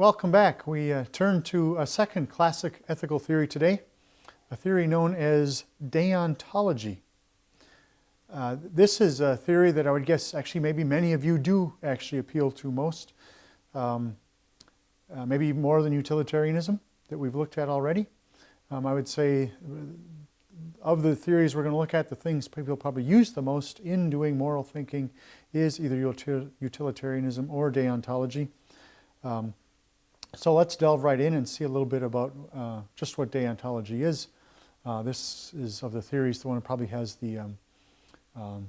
welcome back. We turn to a second classic ethical theory today, a theory known as deontology. This is a theory that I would guess actually maybe many of you do actually appeal to most, maybe more than utilitarianism that we've looked at already. I would say of the theories we're going to look at, the things people probably use the most in doing moral thinking is either utilitarianism or deontology. So let's delve right in and see a little bit about just what deontology is. This is of the theories the one that probably has the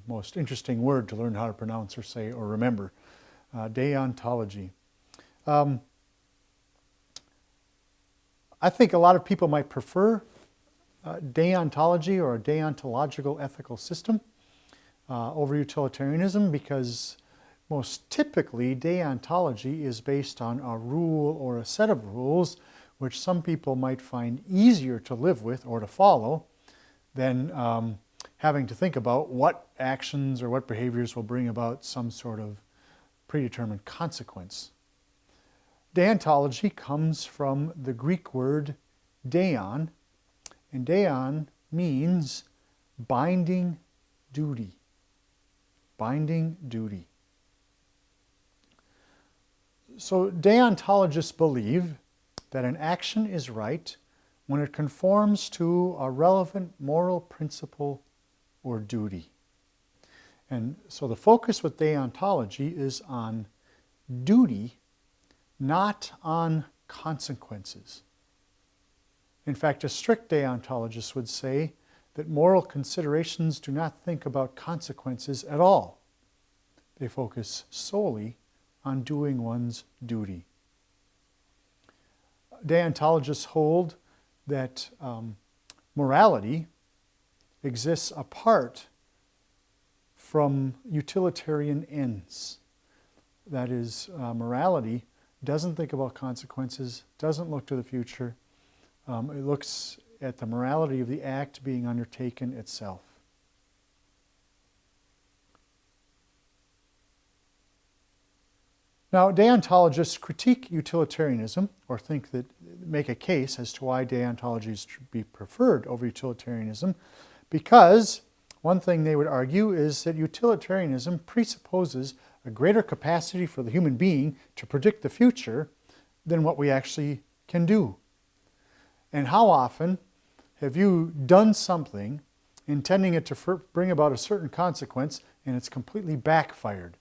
most interesting word to learn how to pronounce or say or remember. Deontology. I think a lot of people might prefer deontology or a deontological ethical system over utilitarianism because most typically deontology is based on a rule or a set of rules which some people might find easier to live with or to follow than having to think about what actions or what behaviors will bring about some sort of predetermined consequence. Deontology comes from the Greek word deon, and deon means binding duty. Binding duty. So deontologists believe that an action is right when it conforms to a relevant moral principle or duty. And so the focus with deontology is on duty, not on consequences. In fact, a strict deontologist would say that moral considerations do not think about consequences at all. They focus solely on doing one's duty. Deontologists hold that morality exists apart from utilitarian ends. That is, morality doesn't think about consequences, doesn't look to the future. It looks at the morality of the act being undertaken itself. Now, deontologists critique utilitarianism or make a case as to why deontology is to be preferred over utilitarianism because one thing they would argue is that utilitarianism presupposes a greater capacity for the human being to predict the future than what we actually can do. And how often have you done something intending it to bring about a certain consequence and it's completely backfired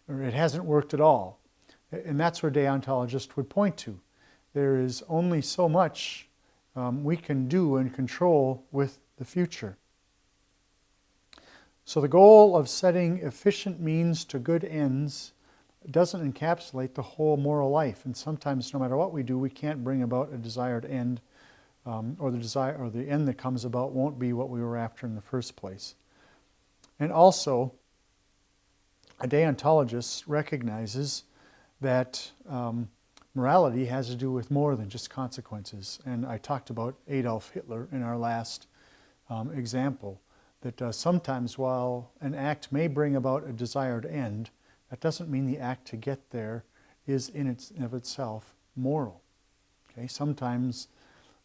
or it hasn't worked at all? And that's where deontologists would point to. There is only so much we can do and control with the future. So the goal of setting efficient means to good ends doesn't encapsulate the whole moral life. And sometimes no matter what we do, we can't bring about a desired end, or the end that comes about won't be what we were after in the first place. And also, a deontologist recognizes that morality has to do with more than just consequences. And I talked about Adolf Hitler in our last example, that sometimes while an act may bring about a desired end, that doesn't mean the act to get there is in and of itself moral. Okay? Sometimes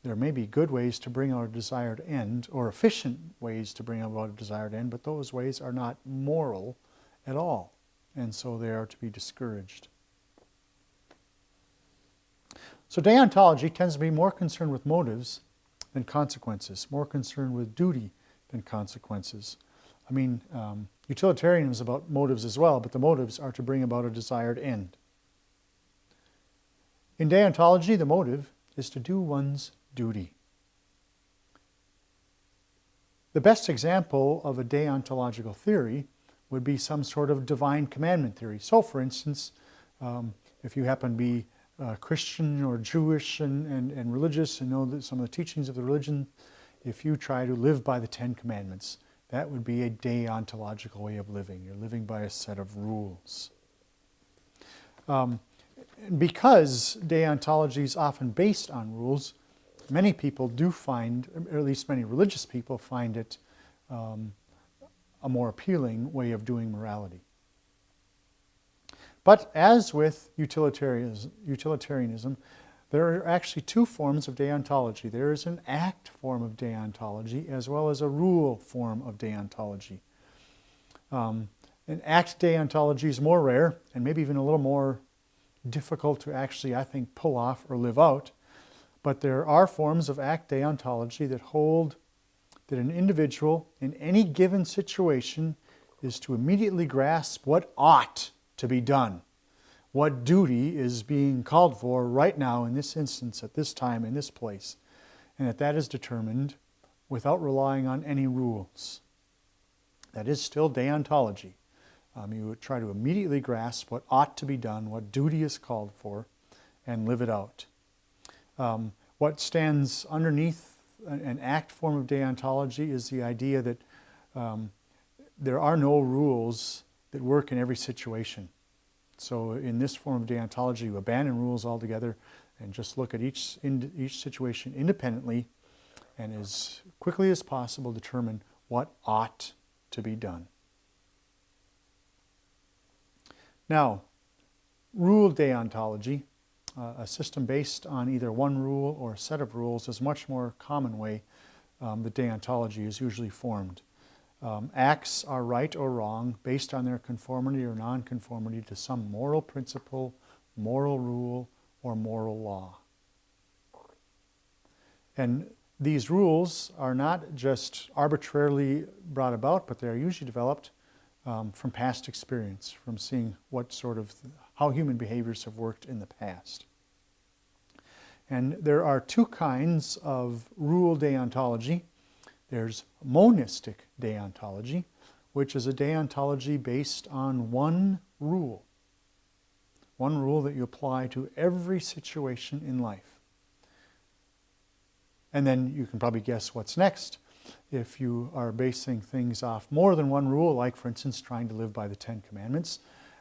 there may be good ways to bring out a desired end or efficient ways to bring about a desired end, but those ways are not moral at all, and so they are to be discouraged. So deontology tends to be more concerned with motives than consequences, more concerned with duty than consequences. I mean, utilitarianism is about motives as well, but the motives are to bring about a desired end. In deontology, the motive is to do one's duty. The best example of a deontological theory would be some sort of divine commandment theory. So, for instance, if you happen to be Christian or Jewish and religious and know that some of the teachings of the religion, if you try to live by the 10 Commandments, that would be a deontological way of living. You're living by a set of rules. Because deontology is often based on rules, many people do find, or at least many religious people find it a more appealing way of doing morality. But as with utilitarianism, there are actually two forms of deontology. There is an act form of deontology as well as a rule form of deontology. An act deontology is more rare and maybe even a little more difficult to actually, I think, pull off or live out. But there are forms of act deontology that hold that an individual in any given situation is to immediately grasp what ought to be done, what duty is being called for right now in this instance, at this time, in this place, and that is determined without relying on any rules. That is still deontology. You would try to immediately grasp what ought to be done, what duty is called for, and live it out. What stands underneath an act form of deontology is the idea that there are no rules that work in every situation. So in this form of deontology, you abandon rules altogether and just look at each situation independently and as quickly as possible determine what ought to be done. Now, rule deontology, a system based on either one rule or a set of rules, is a much more common way that deontology is usually formed. Acts are right or wrong based on their conformity or nonconformity to some moral principle, moral rule, or moral law. And these rules are not just arbitrarily brought about, but they are usually developed from past experience, from seeing how human behaviors have worked in the past. And there are two kinds of rule deontology. There's monistic deontology, which is a deontology based on one rule that you apply to every situation in life. And then you can probably guess what's next. If you are basing things off more than one rule, like for instance trying to live by the Ten Commandments,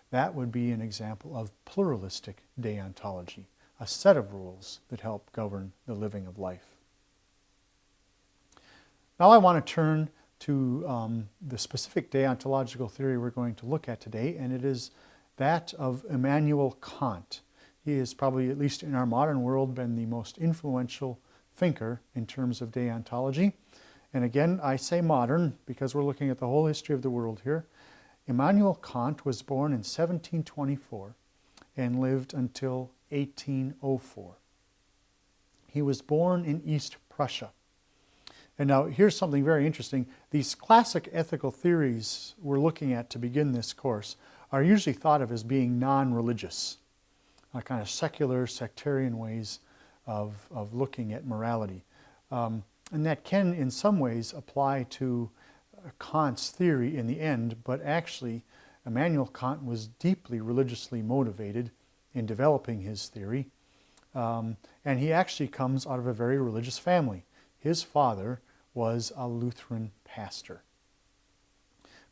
that would be an example of pluralistic deontology, a set of rules that help govern the living of life. Now I want to turn to the specific deontological theory we're going to look at today, and it is that of Immanuel Kant. He has probably, at least in our modern world, been the most influential thinker in terms of deontology. And again, I say modern because we're looking at the whole history of the world here. Immanuel Kant was born in 1724 and lived until 1804. He was born in East Prussia. And now here's something very interesting. These classic ethical theories we're looking at to begin this course are usually thought of as being non-religious, kind of secular, sectarian ways of looking at morality. And that can, in some ways, apply to Kant's theory in the end, but actually Immanuel Kant was deeply religiously motivated in developing his theory, and he actually comes out of a very religious family. His father was a Lutheran pastor.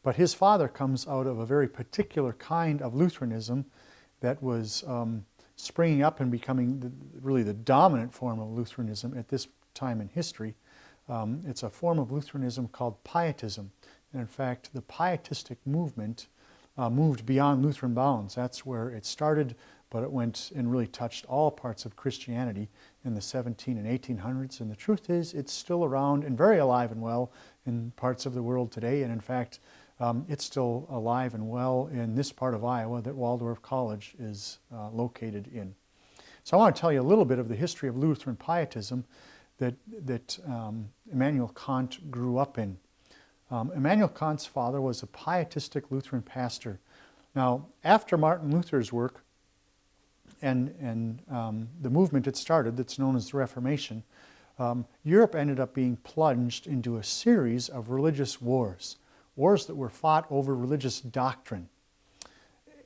But his father comes out of a very particular kind of Lutheranism that was springing up and becoming really the dominant form of Lutheranism at this time in history. It's a form of Lutheranism called Pietism. And in fact, the Pietistic movement moved beyond Lutheran bounds. That's where it started, but it went and really touched all parts of Christianity in the 17 and 1800s. And the truth is, it's still around and very alive and well in parts of the world today. And in fact, it's still alive and well in this part of Iowa that Waldorf College is located in. So I want to tell you a little bit of the history of Lutheran Pietism that Immanuel Kant grew up in. Immanuel Kant's father was a pietistic Lutheran pastor. Now, after Martin Luther's work and the movement it started that's known as the Reformation, Europe ended up being plunged into a series of religious wars that were fought over religious doctrine.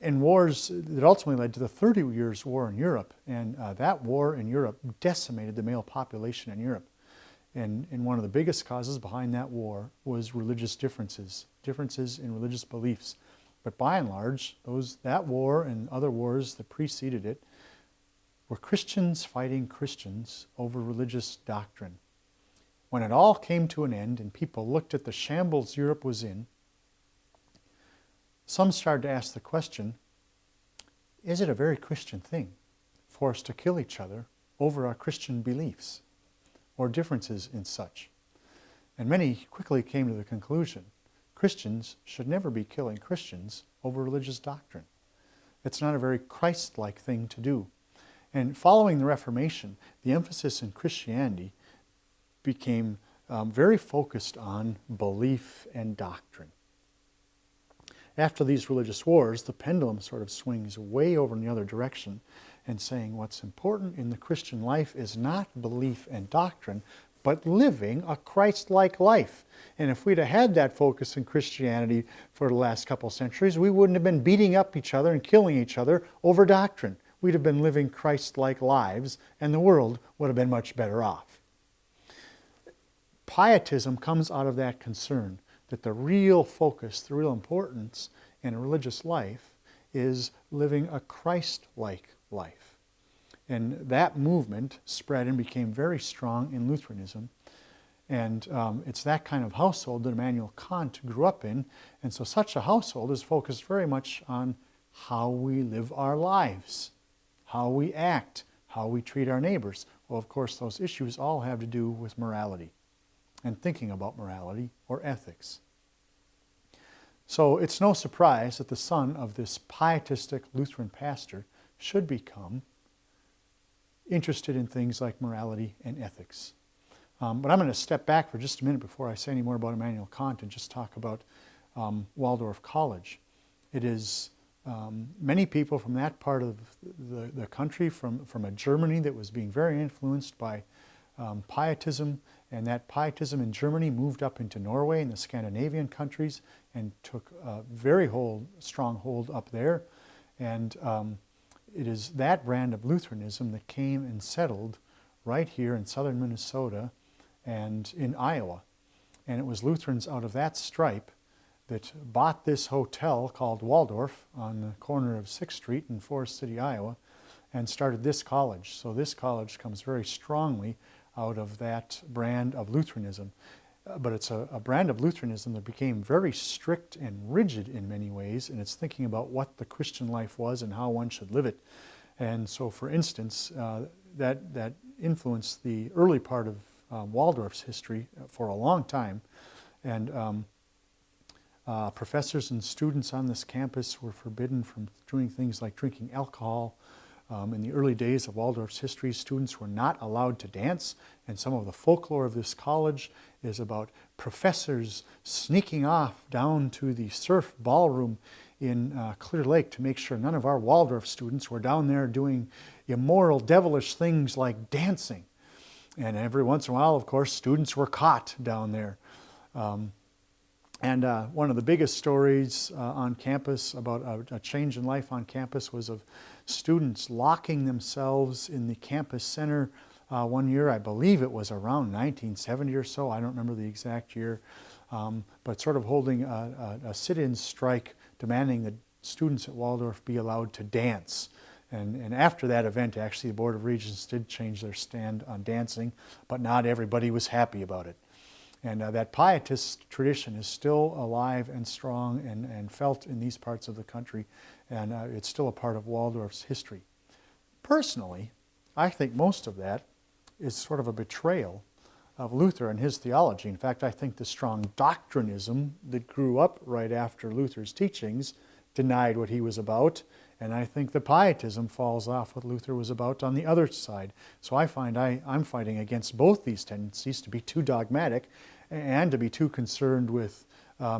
And wars that ultimately led to the 30 Years' War in Europe. And that war in Europe decimated the male population in Europe. And one of the biggest causes behind that war was religious differences in religious beliefs. But by and large, that war and other wars that preceded it were Christians fighting Christians over religious doctrine. When it all came to an end and people looked at the shambles Europe was in, some started to ask the question, is it a very Christian thing for us to kill each other over our Christian beliefs or differences in such? And many quickly came to the conclusion, Christians should never be killing Christians over religious doctrine. It's not a very Christ-like thing to do. And following the Reformation, the emphasis in Christianity became very focused on belief and doctrine. After these religious wars, the pendulum sort of swings way over in the other direction and saying what's important in the Christian life is not belief and doctrine, but living a Christ-like life. And if we'd have had that focus in Christianity for the last couple centuries, we wouldn't have been beating up each other and killing each other over doctrine. We'd have been living Christ-like lives, and the world would have been much better off. Pietism comes out of that concern that the real focus, the real importance in a religious life is living a Christ-like life. And that movement spread and became very strong in Lutheranism. And it's that kind of household that Immanuel Kant grew up in. And so such a household is focused very much on how we live our lives, how we act, how we treat our neighbors. Well, of course, those issues all have to do with morality and thinking about morality or ethics. So it's no surprise that the son of this pietistic Lutheran pastor should become interested in things like morality and ethics. But I'm going to step back for just a minute before I say any more about Immanuel Kant and just talk about Waldorf College. It is many people from that part of the country, from a Germany that was being very influenced by pietism, and that pietism in Germany moved up into Norway and the Scandinavian countries and took a very strong hold up there. And it is that brand of Lutheranism that came and settled right here in southern Minnesota and in Iowa. And it was Lutherans out of that stripe that bought this hotel called Waldorf on the corner of 6th Street in Forest City, Iowa, and started this college. So this college comes very strongly out of that brand of Lutheranism. But it's a brand of Lutheranism that became very strict and rigid in many ways, and it's thinking about what the Christian life was and how one should live it. And so, for instance, that influenced the early part of Waldorf's history for a long time. And professors and students on this campus were forbidden from doing things like drinking alcohol. In the early days of Waldorf's history, students were not allowed to dance, and some of the folklore of this college is about professors sneaking off down to the surf ballroom in Clear Lake to make sure none of our Waldorf students were down there doing immoral, devilish things like dancing. And every once in a while, of course, students were caught down there. And one of the biggest stories on campus about a change in life on campus was of students locking themselves in the campus center one year. I believe it was around 1970 or so. I don't remember the exact year. But sort of holding a sit-in strike demanding that students at Waldorf be allowed to dance. And after that event, actually, the Board of Regents did change their stand on dancing, but not everybody was happy about it. And that pietist tradition is still alive and strong and felt in these parts of the country, and it's still a part of Waldorf's history. Personally, I think most of that is sort of a betrayal of Luther and his theology. In fact, I think the strong doctrinism that grew up right after Luther's teachings denied what he was about, and I think the pietism falls off what Luther was about on the other side. So I find I'm fighting against both these tendencies to be too dogmatic and to be too concerned with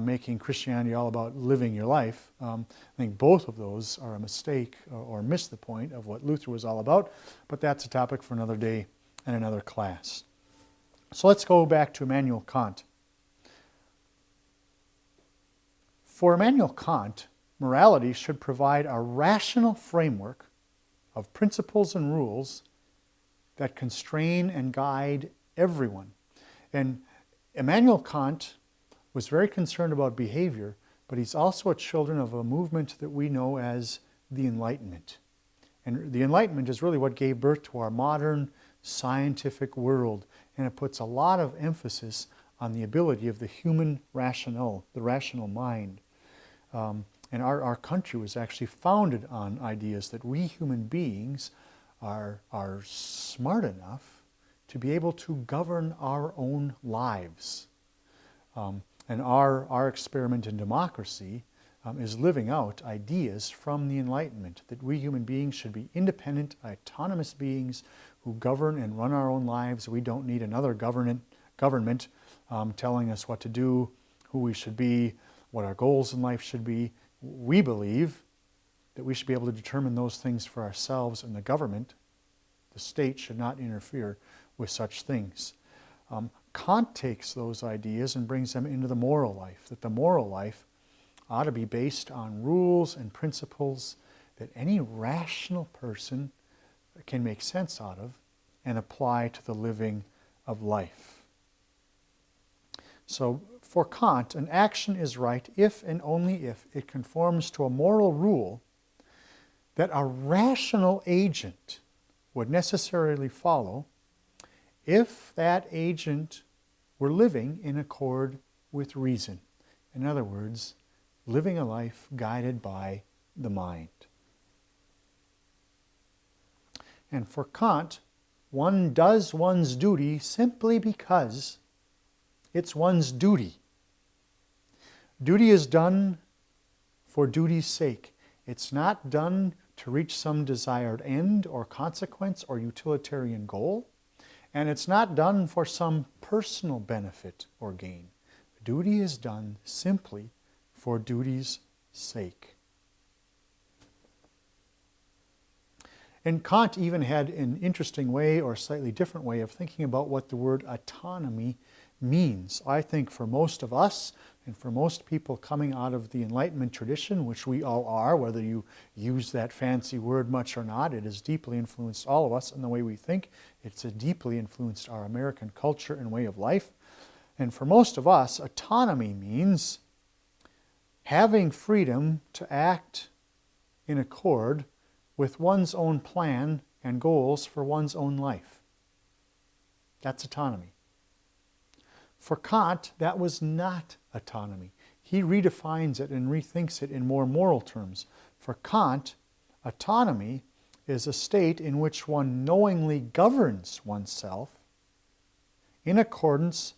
making Christianity all about living your life. I think both of those are a mistake or miss the point of what Luther was all about, but that's a topic for another day and another class. So let's go back to Immanuel Kant. For Immanuel Kant, morality should provide a rational framework of principles and rules that constrain and guide everyone. And Immanuel Kant was very concerned about behavior, but he's also a children of a movement that we know as the Enlightenment. And the Enlightenment is really what gave birth to our modern scientific world, and it puts a lot of emphasis on the ability of the human rational, the rational mind. And our country was actually founded on ideas that we human beings are smart enough to be able to govern our own lives. And our experiment in democracy is living out ideas from the Enlightenment, that we human beings should be independent, autonomous beings who govern and run our own lives. We don't need another government telling us what to do, who we should be, what our goals in life should be. We believe that we should be able to determine those things for ourselves, and the government, the state, should not interfere with such things. Kant takes those ideas and brings them into the moral life, that the moral life ought to be based on rules and principles that any rational person can make sense out of and apply to the living of life. So for Kant, an action is right if and only if it conforms to a moral rule that a rational agent would necessarily follow if that agent were living in accord with reason. In other words, living a life guided by the mind. And for Kant, one does one's duty simply because it's one's duty. Duty is done for duty's sake. It's not done to reach some desired end or consequence or utilitarian goal. And it's not done for some personal benefit or gain. Duty is done simply for duty's sake. And Kant even had an interesting way, or slightly different way, of thinking about what the word autonomy means. I think for most of us, and for most people coming out of the Enlightenment tradition, which we all are, whether you use that fancy word much or not, it has deeply influenced all of us in the way we think. It's deeply influenced our American culture and way of life. And for most of us, autonomy means having freedom to act in accord with one's own plan and goals for one's own life. That's autonomy. For Kant, that was not autonomy. He redefines it and rethinks it in more moral terms. For Kant, autonomy is a state in which one knowingly governs oneself in accordance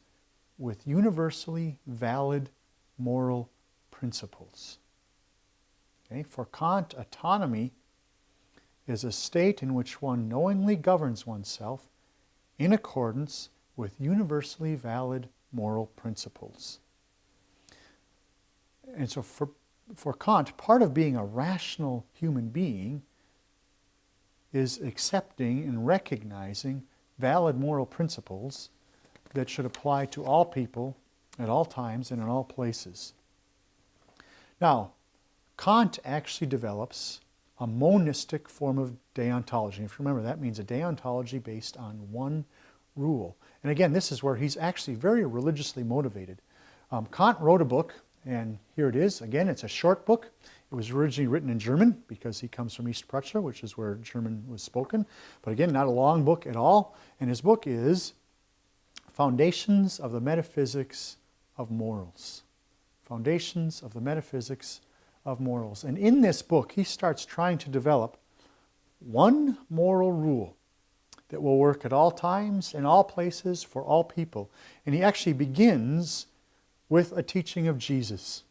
with universally valid moral principles. Okay? For Kant, autonomy is a state in which one knowingly governs oneself in accordance with universally valid moral principles. And so for Kant, part of being a rational human being is accepting and recognizing valid moral principles that should apply to all people at all times and in all places. Now, Kant actually develops a monistic form of deontology. If you remember, that means a deontology based on one rule. And again, this is where he's actually very religiously motivated. Kant wrote a book, and here it is. Again, it's a short book. It was originally written in German because he comes from East Prussia, which is where German was spoken. But again, not a long book at all. And his book is Foundations of the Metaphysics of Morals. Foundations of the Metaphysics of Morals. And in this book, he starts trying to develop one moral rule that will work at all times, in all places, for all people. And he actually begins with a teaching of Jesus,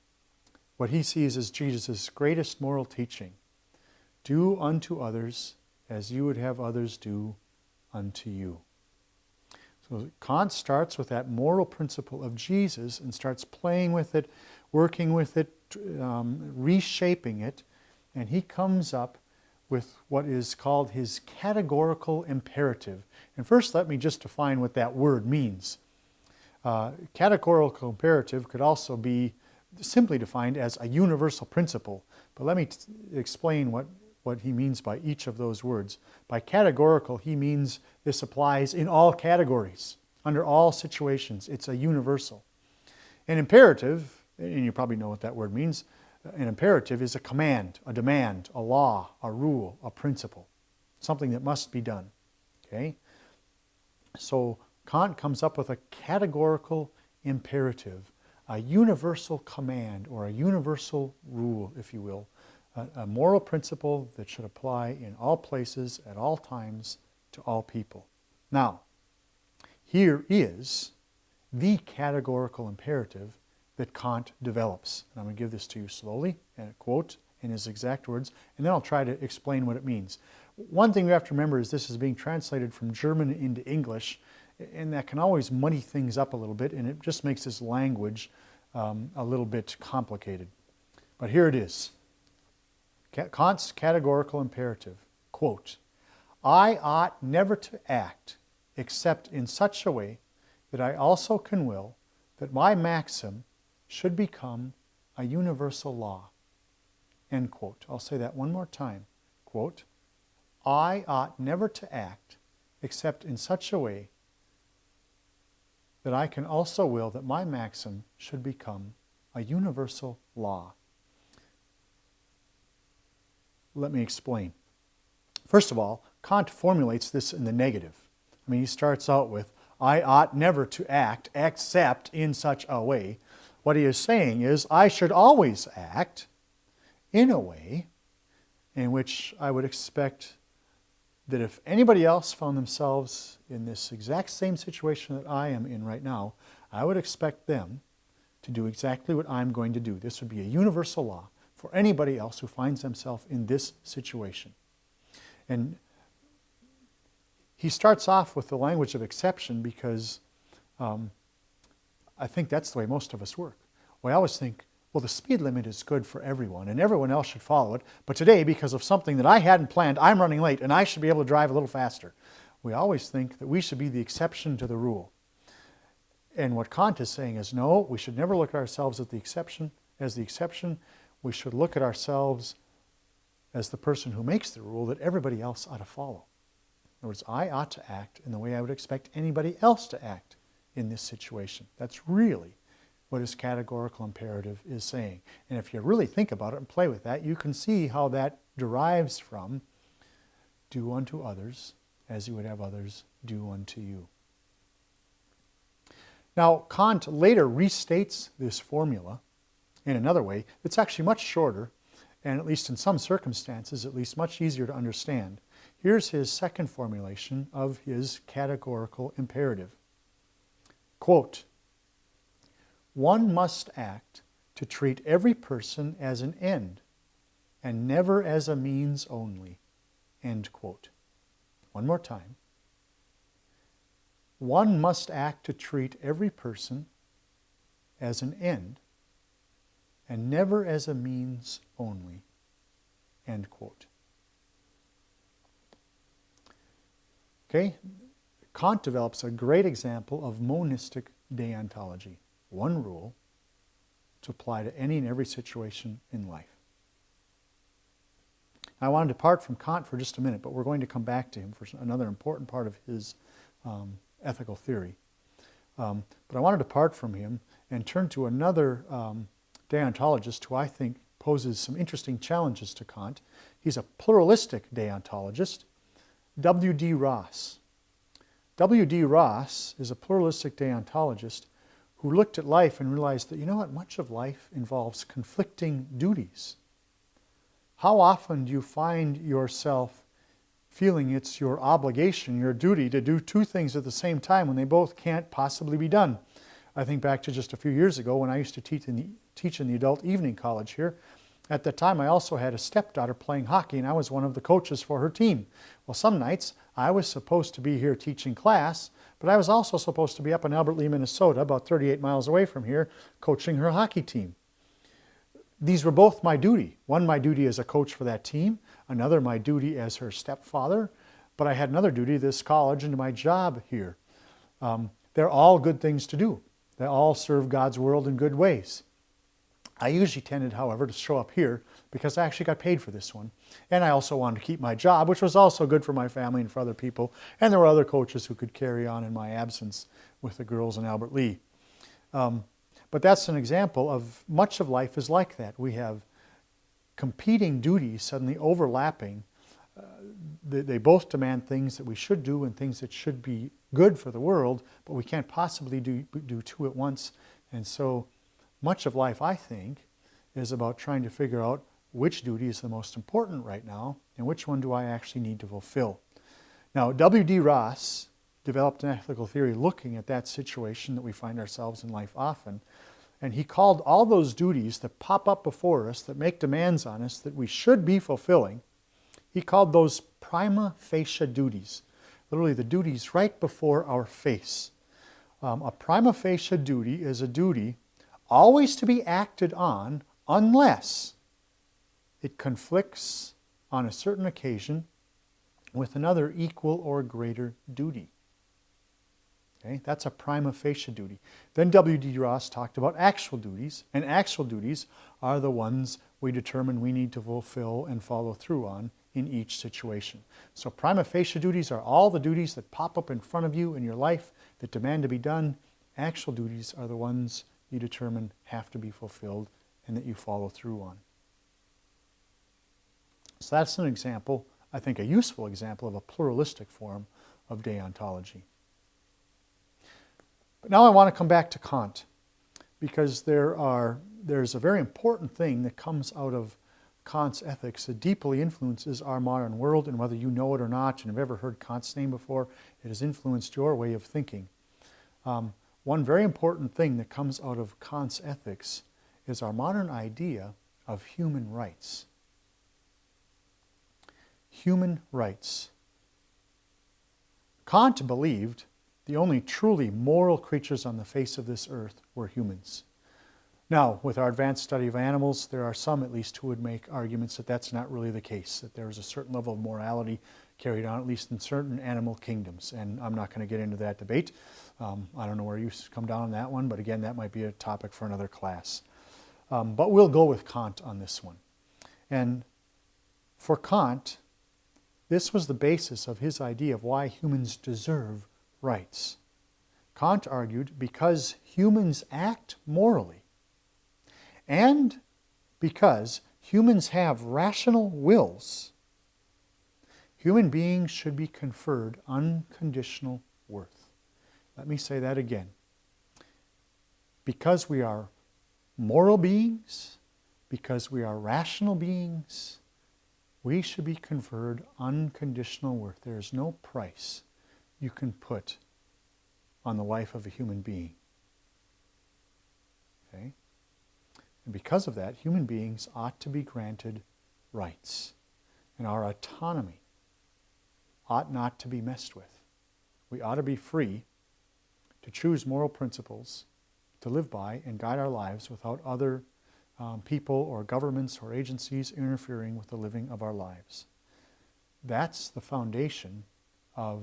what he sees as Jesus' greatest moral teaching. Do unto others as you would have others do unto you. So Kant starts with that moral principle of Jesus and starts playing with it, working with it, reshaping it, and he comes up with what is called his categorical imperative. And first, let me just define what that word means. Categorical imperative could also be simply defined as a universal principle. But let me explain what he means by each of those words. By categorical, he means this applies in all categories, under all situations. It's a universal. An imperative, and you probably know what that word means, an imperative is a command, a demand, a law, a rule, a principle, something that must be done. Okay? So Kant comes up with a categorical imperative, a universal command or a universal rule, if you will, a moral principle that should apply in all places, at all times, to all people. Now, here is the categorical imperative that Kant develops. And I'm going to give this to you slowly, and a quote in his exact words, and then I'll try to explain what it means. One thing we have to remember is this is being translated from German into English, and that can always muddy things up a little bit, and it just makes this language a little bit complicated. But here it is. Kant's categorical imperative, quote, I ought never to act except in such a way that I also can will that my maxim should become a universal law. End quote. I'll say that one more time. Quote, I ought never to act except in such a way that I can also will that my maxim should become a universal law. Let me explain. First of all, Kant formulates this in the negative. I mean, he starts out with, I ought never to act except in such a way. What he is saying is, I should always act in a way in which I would expect that if anybody else found themselves in this exact same situation that I am in right now, I would expect them to do exactly what I'm going to do. This would be a universal law for anybody else who finds themselves in this situation. And he starts off with the language of exception because I think that's the way most of us work. We always think, well, the speed limit is good for everyone, and everyone else should follow it. But today, because of something that I hadn't planned, I'm running late, and I should be able to drive a little faster. We always think that we should be the exception to the rule. And what Kant is saying is, no, we should never look at ourselves as the exception. We should look at ourselves as the person who makes the rule that everybody else ought to follow. In other words, I ought to act in the way I would expect anybody else to act in this situation. That's really what his categorical imperative is saying. And if you really think about it and play with that, you can see how that derives from do unto others as you would have others do unto you. Now, Kant later restates this formula in another way. It's actually much shorter, and at least in some circumstances, at least much easier to understand. Here's his second formulation of his categorical imperative. Quote, one must act to treat every person as an end and never as a means only. End quote. One more time. One must act to treat every person as an end and never as a means only. End quote. Okay, Kant develops a great example of monistic deontology. One rule to apply to any and every situation in life. I want to depart from Kant for just a minute, but we're going to come back to him for another important part of his ethical theory. But I want to depart from him and turn to another deontologist who I think poses some interesting challenges to Kant. He's a pluralistic deontologist, W.D. Ross. W.D. Ross is a pluralistic deontologist who looked at life and realized that, you know what, much of life involves conflicting duties. How often do you find yourself feeling it's your obligation, your duty to do two things at the same time when they both can't possibly be done? I think back to just a few years ago when I used to teach in the adult evening college here. At that time, I also had a stepdaughter playing hockey, and I was one of the coaches for her team. Well, some nights I was supposed to be here teaching class, but I was also supposed to be up in Albert Lea, Minnesota, about 38 miles away from here, coaching her hockey team. These were both my duty. One, my duty as a coach for that team. Another, my duty as her stepfather. But I had another duty, this college, and my job here. They're all good things to do. They all serve God's world in good ways. I usually tended, however, to show up here because I actually got paid for this one. And I also wanted to keep my job, which was also good for my family and for other people. And there were other coaches who could carry on in my absence with the girls in Albert Lea. But that's an example of much of life is like that. We have competing duties suddenly overlapping. They both demand things that we should do and things that should be good for the world, but we can't possibly do two at once. And so much of life, I think, is about trying to figure out which duty is the most important right now and which one do I actually need to fulfill. Now, W.D. Ross developed an ethical theory looking at that situation that we find ourselves in life often, and he called all those duties that pop up before us, that make demands on us, that we should be fulfilling, he called those prima facie duties, literally the duties right before our face. A prima facie duty is a duty always to be acted on unless it conflicts on a certain occasion with another equal or greater duty. Okay? That's a prima facie duty. Then W.D. Ross talked about actual duties, and actual duties are the ones we determine we need to fulfill and follow through on in each situation. So prima facie duties are all the duties that pop up in front of you in your life that demand to be done. Actual duties are the ones you determine have to be fulfilled and that you follow through on. So that's an example, I think a useful example of a pluralistic form of deontology. But now I want to come back to Kant, because there's a very important thing that comes out of Kant's ethics that deeply influences our modern world, and whether you know it or not, and have ever heard Kant's name before, it has influenced your way of thinking. One very important thing that comes out of Kant's ethics is our modern idea of human rights. Human rights. Kant believed the only truly moral creatures on the face of this earth were humans. Now, with our advanced study of animals, there are some at least who would make arguments that that's not really the case, that there is a certain level of morality carried on, at least in certain animal kingdoms. And I'm not going to get into that debate. I don't know where you come down on that one, but again, that might be a topic for another class. But we'll go with Kant on this one. And for Kant, this was the basis of his idea of why humans deserve rights. Kant argued because humans act morally, and because humans have rational wills, human beings should be conferred unconditional worth. Let me say that again. Because we are moral beings, because we are rational beings, we should be conferred unconditional worth. There is no price you can put on the life of a human being. Okay? And because of that, human beings ought to be granted rights. And our autonomy ought not to be messed with. We ought to be free to choose moral principles to live by and guide our lives without other people or governments or agencies interfering with the living of our lives. That's the foundation of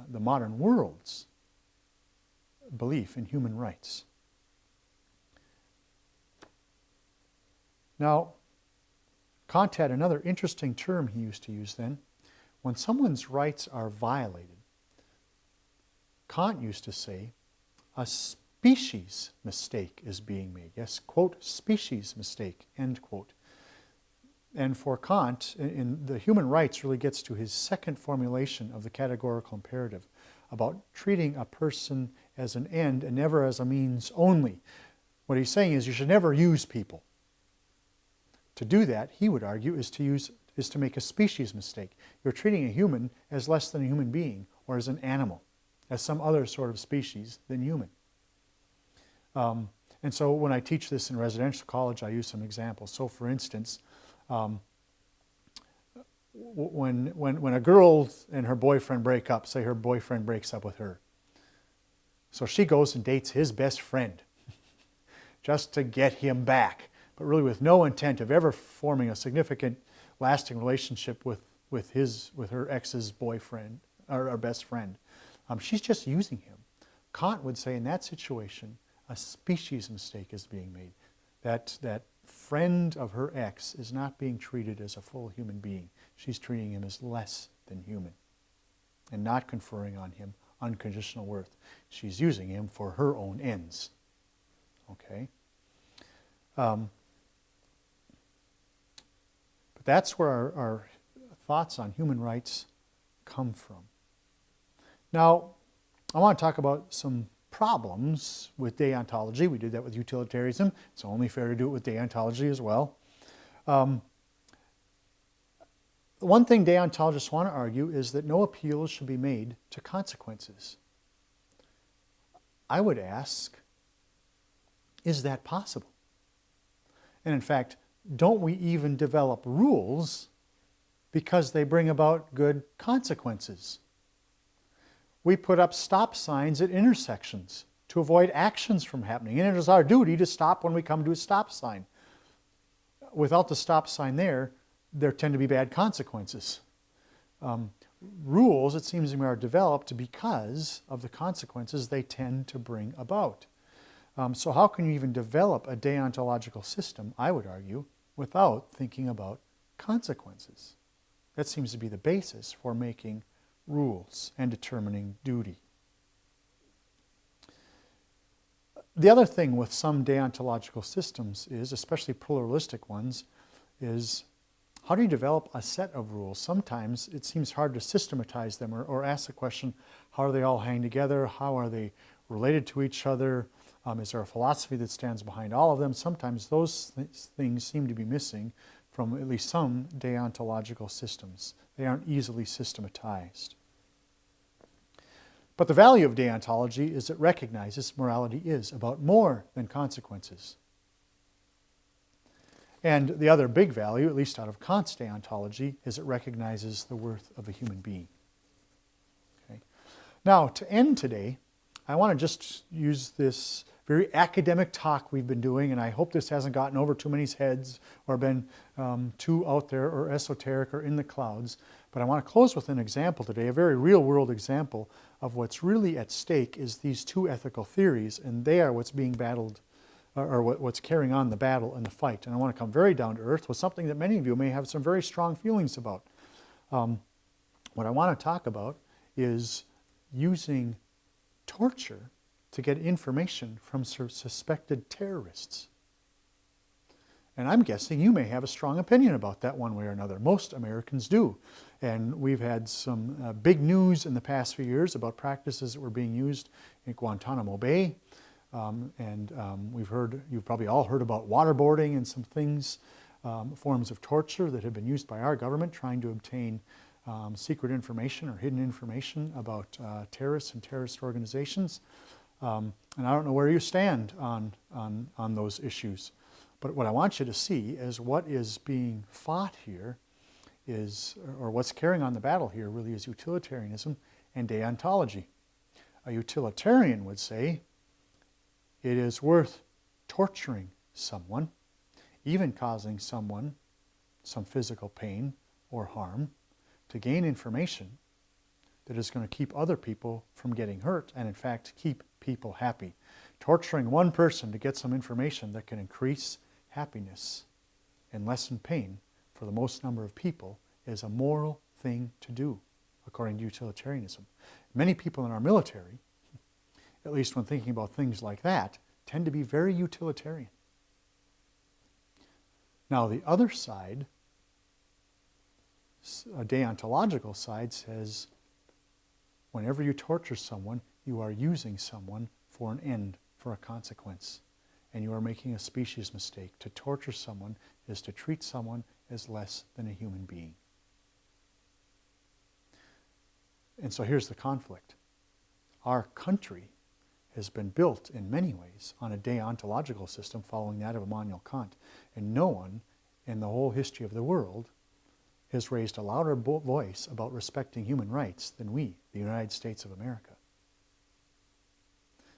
the modern world's belief in human rights. Now, Kant had another interesting term he used to use then. When someone's rights are violated, Kant used to say, a species mistake is being made. Yes, quote, species mistake, end quote. And for Kant, in the human rights really gets to his second formulation of the categorical imperative about treating a person as an end and never as a means only. What he's saying is you should never use people. To do that, he would argue, is to make a species mistake. You're treating a human as less than a human being, or as an animal, as some other sort of species than human. And so when I teach this in residential college, I use some examples. So for instance, when a girl and her boyfriend break up, say her boyfriend breaks up with her, so she goes and dates his best friend just to get him back, but really with no intent of ever forming a significant, lasting relationship with her ex's boyfriend or best friend. She's just using him. Kant would say in that situation, a species mistake is being made. That friend of her ex is not being treated as a full human being. She's treating him as less than human and not conferring on him unconditional worth. She's using him for her own ends. Okay? But that's where our thoughts on human rights come from. Now, I want to talk about some problems with deontology. We did that with utilitarianism. It's only fair to do it with deontology as well. One thing deontologists want to argue is that no appeals should be made to consequences. I would ask, is that possible? And in fact, don't we even develop rules because they bring about good consequences? We put up stop signs at intersections to avoid actions from happening. And it is our duty to stop when we come to a stop sign. Without the stop sign there tend to be bad consequences. Rules, it seems to me, are developed because of the consequences they tend to bring about. So how can you even develop a deontological system, I would argue, without thinking about consequences? That seems to be the basis for making rules and determining duty. The other thing with some deontological systems is, especially pluralistic ones, is how do you develop a set of rules? Sometimes it seems hard to systematize them or ask the question, how do they all hang together? How are they related to each other? Is there a philosophy that stands behind all of them? Sometimes those things seem to be missing from at least some deontological systems. They aren't easily systematized. But the value of deontology is it recognizes morality is about more than consequences. And the other big value, at least out of Kant's deontology, is it recognizes the worth of a human being. Okay. Now, to end today, I want to just use this very academic talk we've been doing, and I hope this hasn't gotten over too many heads or been too out there or esoteric or in the clouds. But I want to close with an example today, a very real-world example of what's really at stake is these two ethical theories, and they are what's being battled, or what's carrying on the battle and the fight. And I want to come very down to earth with something that many of you may have some very strong feelings about. What I want to talk about is using torture to get information from suspected terrorists. And I'm guessing you may have a strong opinion about that one way or another. Most Americans do. And we've had some big news in the past few years about practices that were being used in Guantanamo Bay. You've probably all heard about waterboarding and some things, forms of torture that have been used by our government trying to obtain secret information or hidden information about terrorists and terrorist organizations. And I don't know where you stand on those issues. But what I want you to see is what is being fought here is, or what's carrying on the battle here really is utilitarianism and deontology. A utilitarian would say it is worth torturing someone, even causing someone some physical pain or harm, to gain information that is going to keep other people from getting hurt and in fact keep people happy. Torturing one person to get some information that can increase happiness and lessen pain for the most number of people is a moral thing to do, according to utilitarianism. Many people in our military, at least when thinking about things like that, tend to be very utilitarian. Now the other side, a deontological side, says whenever you torture someone, you are using someone for an end, for a consequence. And you are making a species mistake. To torture someone is to treat someone as less than a human being. And so here's the conflict. Our country has been built in many ways on a deontological system following that of Immanuel Kant. And no one in the whole history of the world has raised a louder voice about respecting human rights than we, the United States of America.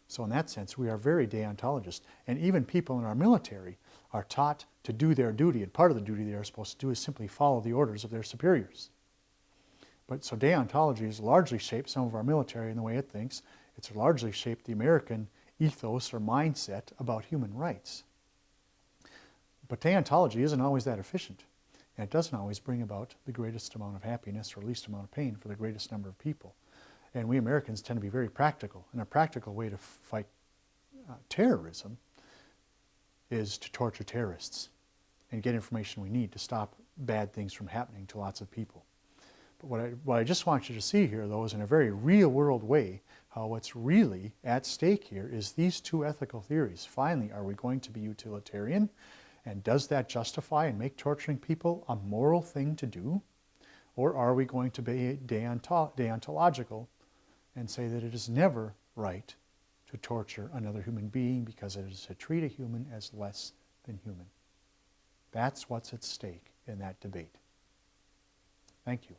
So in that sense, we are very deontologist. And even people in our military are taught to do their duty. And part of the duty they are supposed to do is simply follow the orders of their superiors. But so deontology has largely shaped some of our military in the way it thinks. It's largely shaped the American ethos or mindset about human rights. But deontology isn't always that efficient. And it doesn't always bring about the greatest amount of happiness or least amount of pain for the greatest number of people. And we Americans tend to be very practical. And a practical way to fight terrorism is to torture terrorists and get information we need to stop bad things from happening to lots of people. But what I just want you to see here, though, is in a very real-world way What's really at stake here is these two ethical theories. Finally, are we going to be utilitarian? And does that justify and make torturing people a moral thing to do? Or are we going to be deontological and say that it is never right to torture another human being because it is to treat a human as less than human? That's what's at stake in that debate. Thank you.